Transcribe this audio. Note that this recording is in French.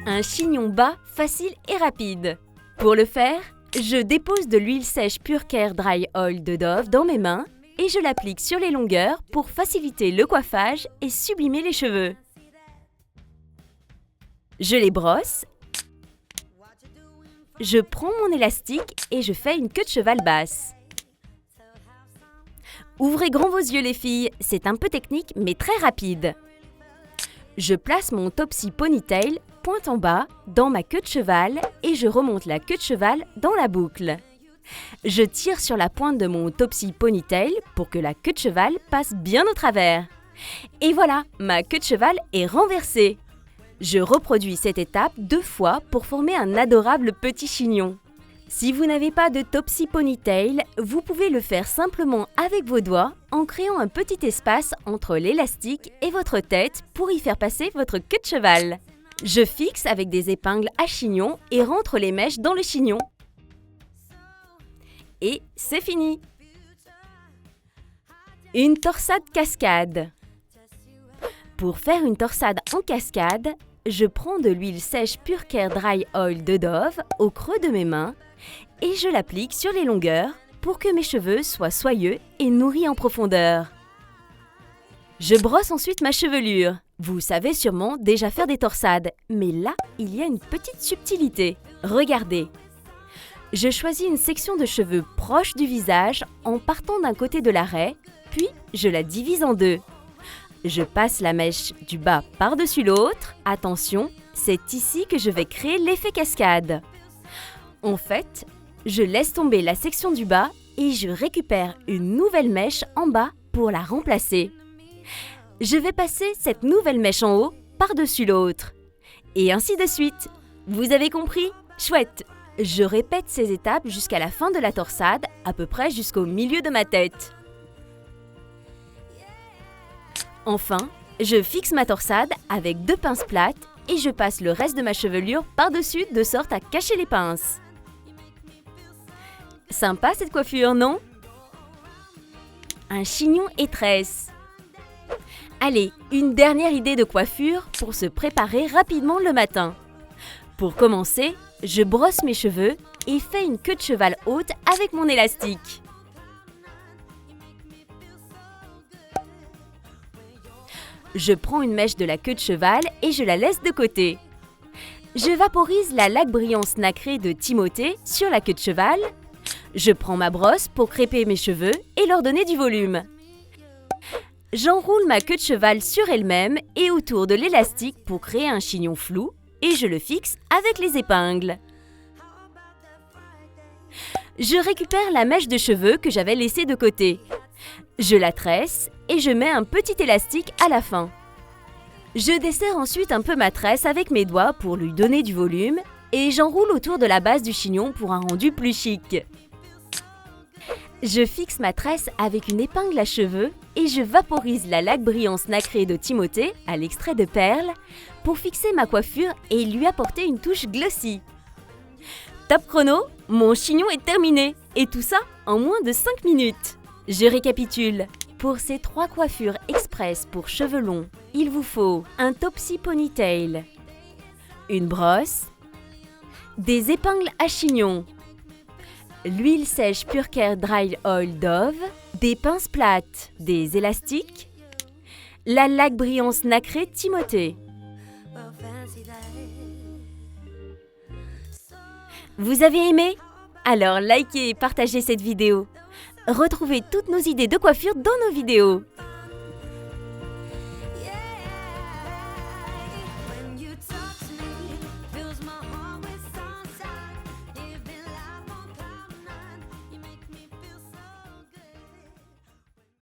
Un chignon bas, facile et rapide. Pour le faire, je dépose de l'huile sèche Pure Care Dry Oil de Dove dans mes mains et je l'applique sur les longueurs pour faciliter le coiffage et sublimer les cheveux. Je les brosse. Je prends mon élastique et je fais une queue de cheval basse. Ouvrez grand vos yeux les filles, c'est un peu technique mais très rapide. Je place mon Topsy Ponytail pointe en bas dans ma queue de cheval et je remonte la queue de cheval dans la boucle. Je tire sur la pointe de mon Topsy Ponytail pour que la queue de cheval passe bien au travers. Et voilà, ma queue de cheval est renversée. Je reproduis cette étape 2 fois pour former un adorable petit chignon. Si vous n'avez pas de Topsy Ponytail, vous pouvez le faire simplement avec vos doigts en créant un petit espace entre l'élastique et votre tête pour y faire passer votre queue de cheval. Je fixe avec des épingles à chignon et rentre les mèches dans le chignon. Et c'est fini! Une torsade cascade. Pour faire une torsade en cascade, je prends de l'huile sèche Pure Care Dry Oil de Dove au creux de mes mains et je l'applique sur les longueurs pour que mes cheveux soient soyeux et nourris en profondeur. Je brosse ensuite ma chevelure. Vous savez sûrement déjà faire des torsades, mais là, il y a une petite subtilité. Regardez. Je choisis une section de cheveux proche du visage en partant d'un côté de la raie, puis je la divise en 2. Je passe la mèche du bas par-dessus l'autre. Attention, c'est ici que je vais créer l'effet cascade. En fait, je laisse tomber la section du bas et je récupère une nouvelle mèche en bas pour la remplacer. Je vais passer cette nouvelle mèche en haut par-dessus l'autre. Et ainsi de suite. Vous avez compris? Chouette! Je répète ces étapes jusqu'à la fin de la torsade, à peu près jusqu'au milieu de ma tête. Enfin, je fixe ma torsade avec 2 pinces plates et je passe le reste de ma chevelure par-dessus de sorte à cacher les pinces. Sympa cette coiffure, non? Un chignon et tresse. Allez, une dernière idée de coiffure pour se préparer rapidement le matin. Pour commencer, je brosse mes cheveux et fais une queue de cheval haute avec mon élastique. Je prends une mèche de la queue de cheval et je la laisse de côté. Je vaporise la laque brillance nacrée de Timothée sur la queue de cheval. Je prends ma brosse pour crêper mes cheveux et leur donner du volume. J'enroule ma queue de cheval sur elle-même et autour de l'élastique pour créer un chignon flou et je le fixe avec les épingles. Je récupère la mèche de cheveux que j'avais laissée de côté. Je la tresse et je mets un petit élastique à la fin. Je desserre ensuite un peu ma tresse avec mes doigts pour lui donner du volume et j'enroule autour de la base du chignon pour un rendu plus chic. Je fixe ma tresse avec une épingle à cheveux et je vaporise la laque brillance nacrée de Timothée à l'extrait de perles pour fixer ma coiffure et lui apporter une touche glossy. Top chrono, mon chignon est terminé et tout ça en moins de 5 minutes. Je récapitule. Pour ces 3 coiffures express pour cheveux longs, il vous faut un Topsy Ponytail, une brosse, des épingles à chignon, l'huile sèche Pure Care Dry Oil Dove, des pinces plates, des élastiques, la laque brillance nacrée Timothée. Vous avez aimé? Alors likez et partagez cette vidéo. Retrouvez toutes nos idées de coiffure dans nos vidéos.